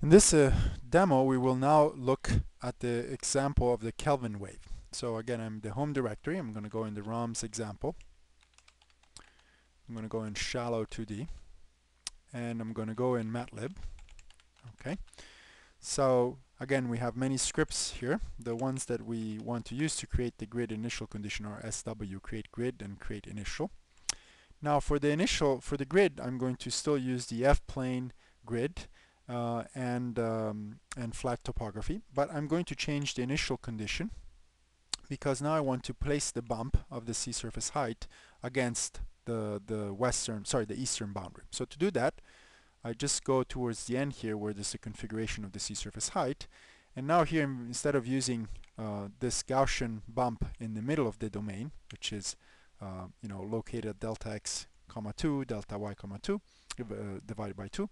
In this demo, we will now look at the example of the Kelvin wave. So again, I'm the home directory. I'm going to go in the ROMs example. I'm going to go in shallow 2D, and I'm going to go in MATLib. Okay. So again, we have many scripts here. The ones that we want to use to create the grid initial condition are SW, create grid and create initial. Now for the grid, I'm going to still use the F-plane grid and flat topography, but I'm going to change the initial condition because now I want to place the bump of the sea surface height against the eastern boundary. So to do that, I just go towards the end here where there's a configuration of the sea surface height, and now here instead of using this Gaussian bump in the middle of the domain, which is located at delta x comma 2, delta y comma 2 divided by 2,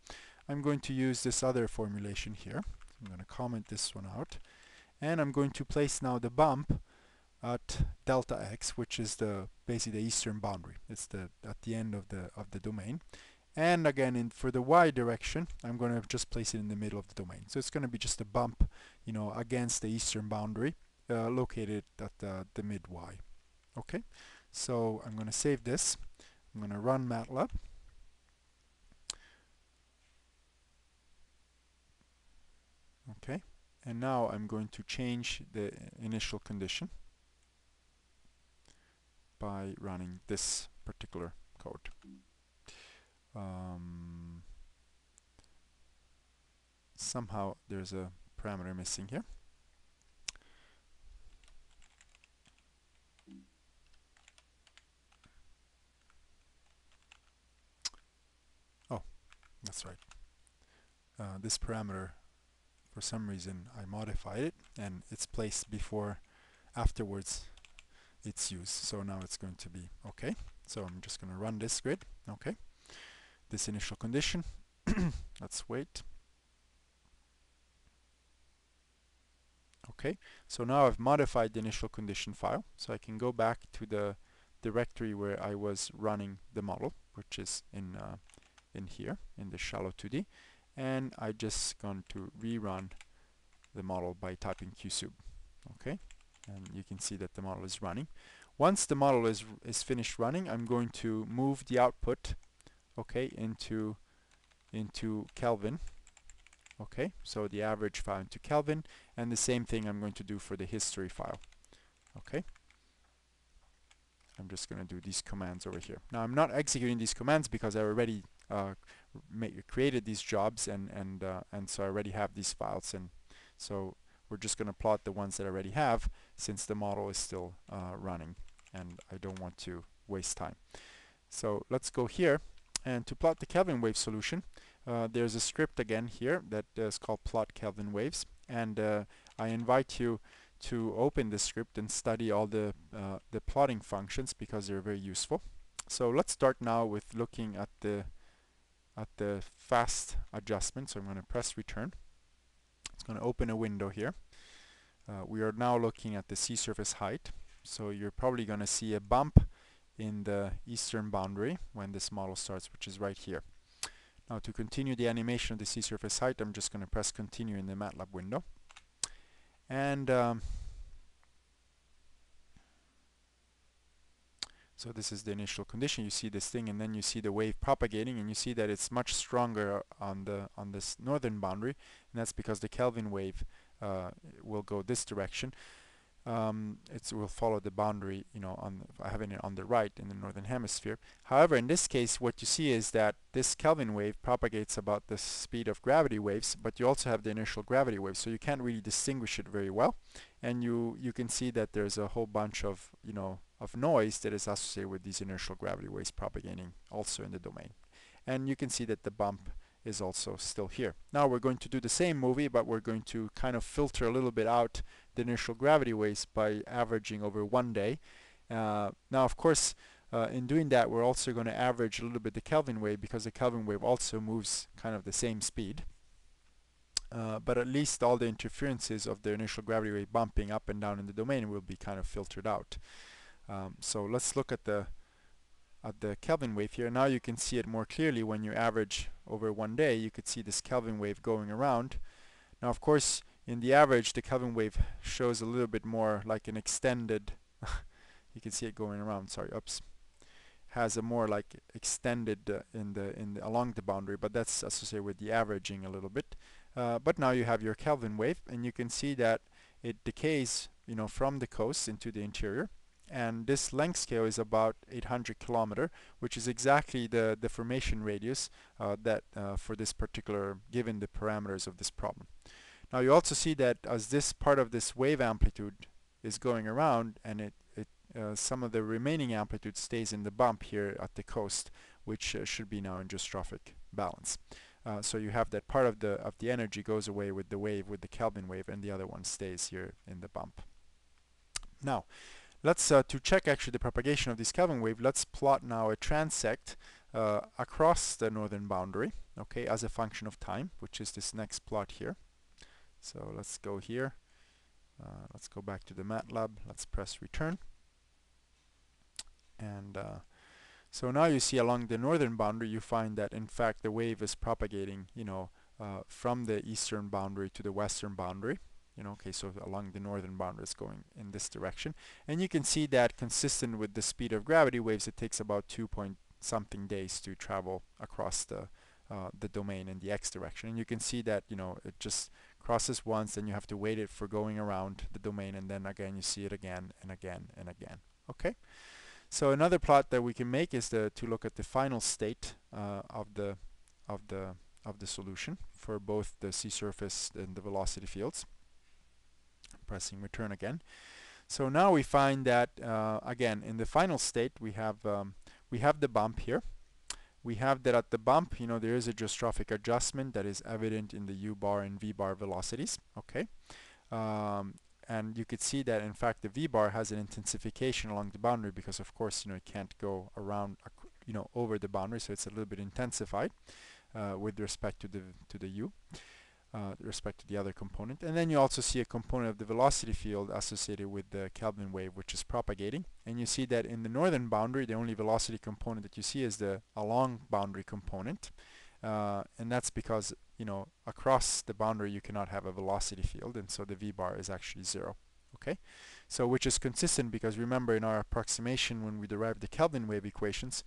I'm going to use this other formulation here. I'm going to comment this one out, and I'm going to place now the bump at delta x, which is basically the eastern boundary. It's at the end of the domain. And again, for the y direction, I'm going to just place it in the middle of the domain. So it's going to be just a bump, against the eastern boundary, located at the mid y. Okay, so I'm going to save this. I'm going to run MATLAB. Okay, and now I'm going to change the initial condition by running this particular code. Somehow there's a parameter missing here. Oh, that's right. This parameter, for some reason, I modified it, and it's placed afterwards its use. So now it's going to be okay. So I'm just going to run this grid. Okay. This initial condition. Let's wait. Okay, so now I've modified the initial condition file, so I can go back to the directory where I was running the model, which is in here in the shallow 2D, and I just going to rerun the model by typing qsub. Okay, and you can see that the model is running. Once the model is finished running, I'm going to move the output, okay, into Kelvin. Okay, so the average file into Kelvin, and the same thing I'm going to do for the history file. Okay, I'm just going to do these commands over here. Now I'm not executing these commands because I already created these jobs, and so I already have these files, and so we're just going to plot the ones that I already have since the model is still running, and I don't want to waste time. So let's go here, and to plot the Kelvin wave solution, there's a script again here that is called plot Kelvin waves, and I invite you to open the script and study all the plotting functions because they're very useful. So let's start now with looking at the fast adjustment. So I'm going to press return. It's going to open a window here. We are now looking at the sea surface height. So you're probably going to see a bump in the eastern boundary when this model starts, which is right here. Now to continue the animation of the sea surface height, I'm just going to press continue in the MATLAB window. And so this is the initial condition. You see this thing, and then you see the wave propagating, and you see that it's much stronger on this northern boundary, and that's because the Kelvin wave will go this direction. It will follow the boundary, having it on the right in the northern hemisphere. However, in this case, what you see is that this Kelvin wave propagates about the speed of gravity waves, but you also have the initial gravity wave, so you can't really distinguish it very well. And you can see that there's a whole bunch of noise that is associated with these inertial gravity waves propagating also in the domain. And you can see that the bump is also still here. Now we're going to do the same movie, but we're going to kind of filter a little bit out the inertial gravity waves by averaging over 1 day. Now of course, in doing that, we're also going to average a little bit the Kelvin wave because the Kelvin wave also moves kind of the same speed. But at least all the interferences of the inertial gravity wave bumping up and down in the domain will be kind of filtered out. So let's look at at the Kelvin wave here. Now you can see it more clearly when you average over one day. You could see this Kelvin wave going around. Now, of course, in the average, the Kelvin wave shows a little bit more like an extended, you can see it going around, sorry, oops, has a more like extended along the boundary, but that's associated with the averaging a little bit. But now you have your Kelvin wave, and you can see that it decays, from the coast into the interior. And this length scale is about 800 kilometer, which is exactly the deformation radius that for this particular, given the parameters of this problem. Now you also see that as this part of this wave amplitude is going around, and some of the remaining amplitude stays in the bump here at the coast, which should be now in geostrophic balance. So you have that part of the energy goes away with the wave, with the Kelvin wave, and the other one stays here in the bump. Now, let's to check actually the propagation of this Kelvin wave, let's plot now a transect across the northern boundary, okay, as a function of time, which is this next plot here. So let's go here. Let's go back to the MATLAB. Let's press return. And so now you see along the northern boundary, you find that in fact the wave is propagating, from the eastern boundary to the western boundary. Okay, so along the northern boundary it's going in this direction. And you can see that consistent with the speed of gravity waves, it takes about 2-point-something days to travel across the domain in the x direction. And you can see that, it just crosses once, then you have to wait it for going around the domain, and then again you see it again and again and again. Okay. So another plot that we can make is to look at the final state of the solution for both the sea surface and the velocity fields. Pressing return again. So now we find that again in the final state we have the bump here. We have that at the bump, there is a geostrophic adjustment that is evident in the u-bar and v-bar velocities. Okay. And you could see that in fact the v-bar has an intensification along the boundary because of course it can't go around over the boundary, so it's a little bit intensified with respect to the u, respect to the other component. And then you also see a component of the velocity field associated with the Kelvin wave, which is propagating. And you see that in the northern boundary the only velocity component that you see is the along boundary component, and that's because across the boundary you cannot have a velocity field, and so the v-bar is actually 0. Okay, so which is consistent because remember in our approximation when we derived the Kelvin wave equations,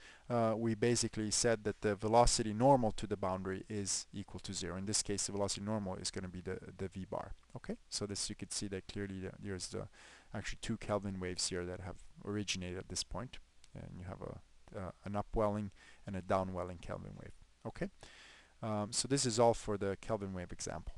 we basically said that the velocity normal to the boundary is equal to 0. In this case the velocity normal is going to be the v-bar. Okay, so this you could see that clearly there's actually two Kelvin waves here that have originated at this point, and you have an upwelling and a downwelling Kelvin wave. Okay. So this is all for the Kelvin wave example.